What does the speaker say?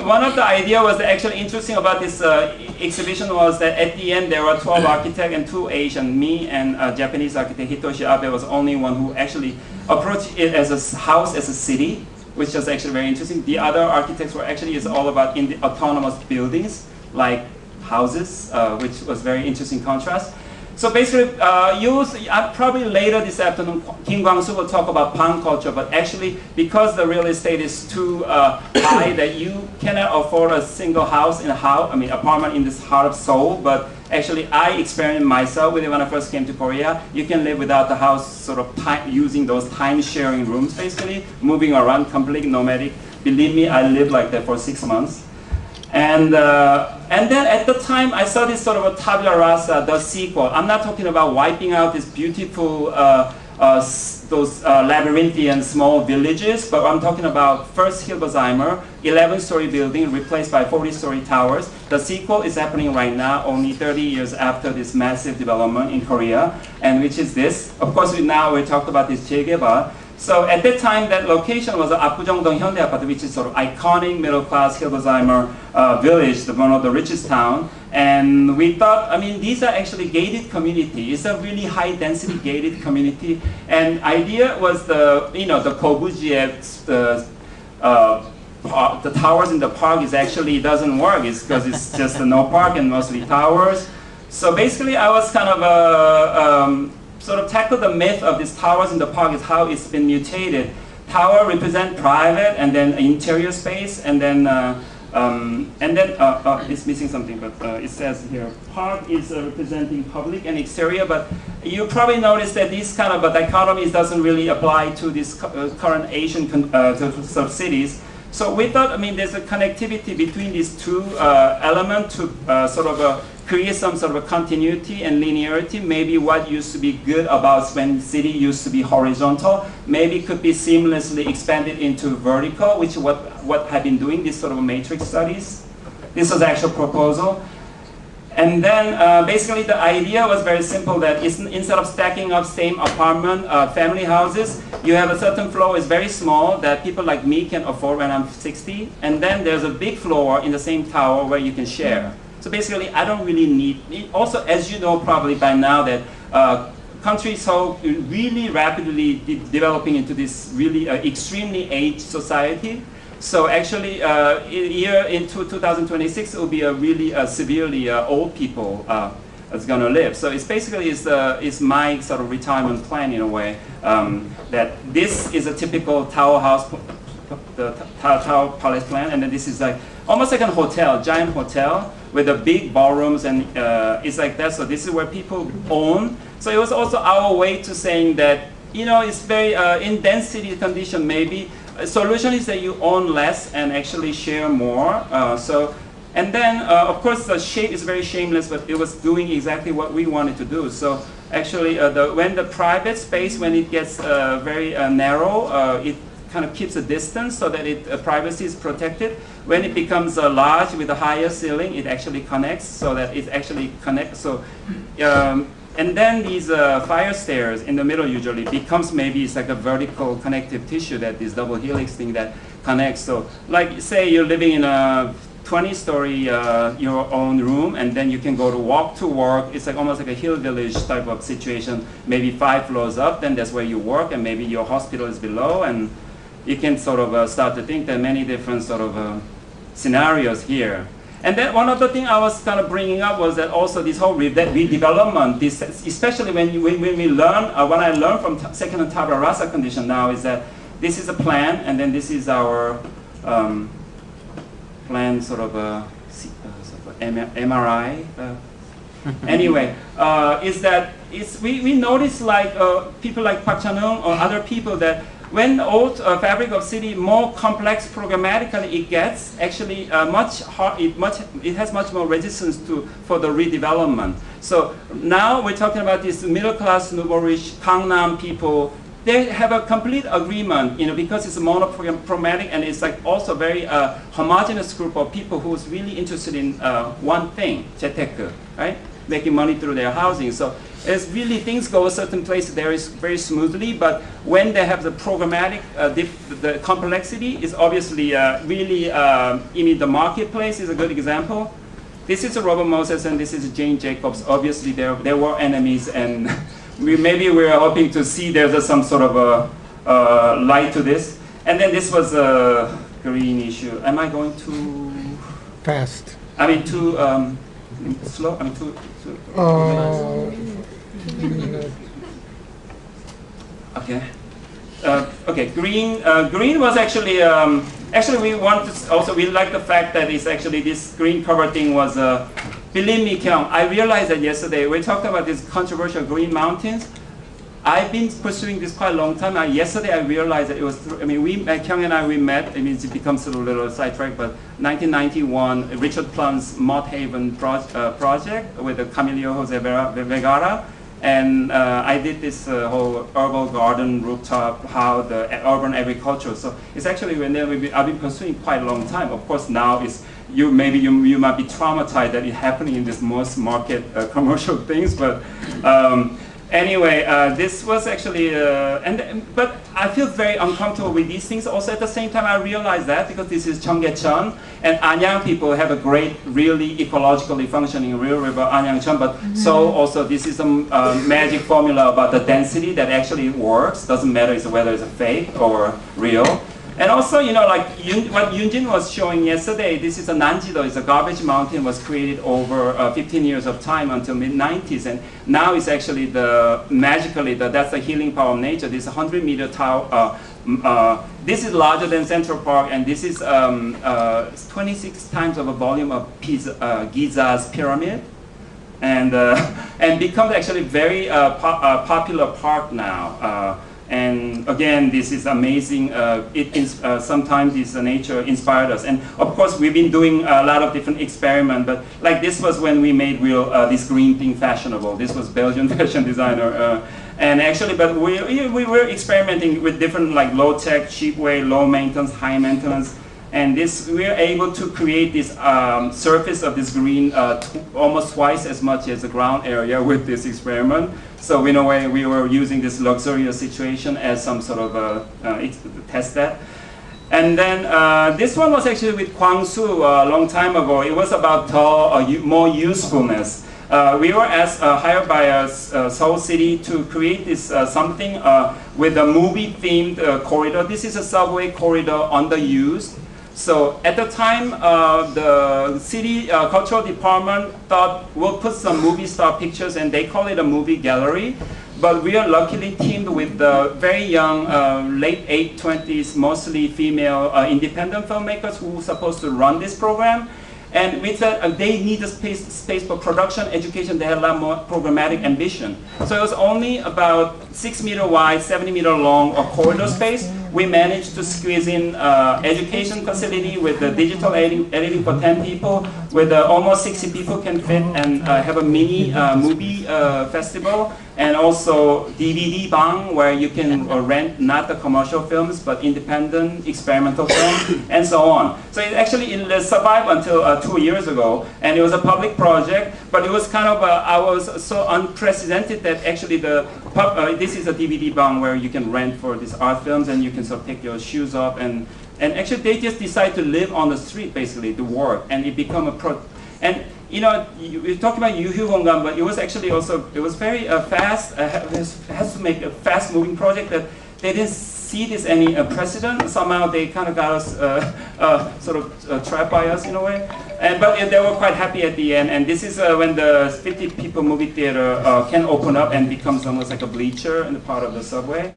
one of the idea was actually interesting about this exhibition was that at the end there were 12 architects and 2 Asian. Me and Japanese architect Hitoshi Abe was only one who actually approached it as a house, as a city, which was actually very interesting. The other architects were actually is all about in the autonomous buildings, like houses, which was very interesting contrast. So basically, probably later this afternoon, Kim Kwang-soo will talk about Pan culture, but actually, because the real estate is too high that you cannot afford a single house in a house, apartment in this heart of Seoul, but actually I experienced myself with it when I first came to Korea. You can live without the house, sort of using those time-sharing rooms, basically, moving around, completely nomadic. Believe me, I lived like that for 6 months. And then at the time, I saw this sort of a tabula rasa, the sequel. I'm not talking about wiping out this beautiful, those labyrinthian small villages, but I'm talking about first Hilbesheimer, 11-story building replaced by 40-story towers. The sequel is happening right now, only 30 years after this massive development in Korea, and which is this. Of course, now we talked about this 재개발. So at that time, that location was Apgujeongdong Hyundai Apart, which is sort of iconic middle-class Hilbesheimer village, one of the richest town. And we thought, these are actually gated community. It's a really high-density gated community. And idea was the Corbusier, the towers in the park is actually doesn't work. It's because it's just no park and mostly towers. So basically, I was kind of sort of tackle the myth of these towers in the park is how it's been mutated. Tower represent private and then interior space, and then it's missing something, but it says here park is representing public and exterior. But you probably noticed that this kind of dichotomies doesn't really apply to this current Asian cities. So we thought, there's a connectivity between these two elements to sort of create some sort of a continuity and linearity. Maybe what used to be good about when city used to be horizontal, maybe could be seamlessly expanded into vertical, which is what I've been doing, this sort of matrix studies. This was actual proposal. And then basically the idea was very simple, that instead of stacking up same apartment, family houses, you have a certain floor is very small that people like me can afford when I'm 60. And then there's a big floor in the same tower where you can share. So basically, I don't really need it. Also, as you know probably by now, that country is so really rapidly developing into this really extremely aged society. So actually, here in 2026, it will be a really severely old people that's going to live. So it's basically is my sort of retirement plan in a way, that this is a typical tower house, the tower palace plan, and then this is like almost like a hotel, giant hotel with the big ballrooms, and it's like that. So this is where people own. So it was also our way to saying that, it's very in density condition maybe. A solution is that you own less and actually share more. And then of course the shape is very shameless, but it was doing exactly what we wanted to do. So actually when the private space, when it gets very narrow, it kind of keeps a distance so that privacy is protected. When it becomes large with a higher ceiling, it actually connects so that it actually connects. So, and then these fire stairs in the middle usually becomes maybe it's like a vertical connective tissue, that this double helix thing that connects. So like say you're living in a 20-story your own room, and then you can go to walk to work. It's like almost like a hill village type of situation. Maybe 5 floors up, then that's where you work, and maybe your hospital is below, and you can sort of start to think there are many different sort of scenarios here. And then one other thing I was kind of bringing up was that also this whole redevelopment, especially when we learn, when I learned from second tabula rasa condition now, is that this is a plan, and then this is our plan sort of MRI. Anyway, is that we notice like people like Park Chan-woong or other people that when old fabric of city more complex programmatically it gets, actually it has much more resistance for the redevelopment. So now we're talking about this middle class, nouveau rich, Gangnam people. They have a complete agreement, because it's monochromatic, and it's like also very homogeneous group of people who's really interested in one thing, 재테크, right? Making money through their housing. So It's really things go a certain place there is very smoothly, but when they have the programmatic, the complexity is obviously really, the marketplace is a good example. This is a Robert Moses and this is Jane Jacobs. Obviously there were enemies, and maybe we are hoping to see there's some sort of a light to this. And then this was a green issue. Am I going too fast? I mean too slow? I mean too okay. Okay, green was actually, we want to also, we like the fact that it's actually this green cover thing was, believe me, Kyung, I realized that yesterday, we talked about these controversial green mountains. I've been pursuing this quite a long time. Yesterday I realized that it was, Kyung and I, we met, it becomes a little sidetrack, but 1991, Richard Plum's Mott Haven project with Camilo Jose Vergara. And I did this whole herbal garden rooftop, how the urban agriculture. So it's actually I've been pursuing quite a long time. Of course, now it's you might be traumatized that it's happening in this mass market commercial things, but. Anyway, this was actually, but I feel very uncomfortable with these things. Also, at the same time, I realized that because this is Cheonggyecheon, and Anyang people have a great, really ecologically functioning real river, Anyangcheon. But so also, this is a magic formula about the density that actually works. Doesn't matter whether it's a fake or real. And also, like what Yoonjin was showing yesterday, this is a Nanjido, it's a garbage mountain, was created over 15 years of time until mid-90s. And now it's actually that's the healing power of nature. This 100-meter tower, this is larger than Central Park, and this is 26 times of a volume of Giza's pyramid. And becomes actually very popular park now. And again, this is amazing. Sometimes this nature inspired us. And of course, we've been doing a lot of different experiments, but like this was when we made this green thing fashionable. This was Belgian fashion designer. And actually, but we were experimenting with different like low-tech, cheap way, low maintenance, high maintenance. And we are able to create this surface of this green almost twice as much as the ground area with this experiment. So in a way, we were using this luxurious situation as some sort of test that. And then this one was actually with Kwangsu a long time ago. It was about more usefulness. We were hired by Seoul City to create this something with a movie-themed corridor. This is a subway corridor underused. So at the time, the city cultural department thought we'll put some movie star pictures, and they call it a movie gallery. But we are luckily teamed with the very young, late 20s, mostly female independent filmmakers who were supposed to run this program. And we said they need a space for production, education. They had a lot more programmatic ambition. So it was only about 6-meter wide, 70-meter long corridor space. We managed to squeeze in education facility with the digital editing for 10 people, with almost 60 people can fit, and have a mini movie festival, and also DVD bang where you can rent not the commercial films but independent experimental films and so on. So it actually survived until 2 years ago, and it was a public project, but it was kind of I was so unprecedented that actually this is a DVD bang where you can rent for these art films, and you can sort of take your shoes off, and actually they just decide to live on the street basically to work, and it become and we talked about Yuhu Hongan, but it was actually also, it was very fast, has to make a fast moving project that they didn't see this any precedent. Somehow they kind of got us sort of trapped by us in a way. But they were quite happy at the end, and this is when the 50 people movie theater can open up and becomes almost like a bleacher in the part of the subway.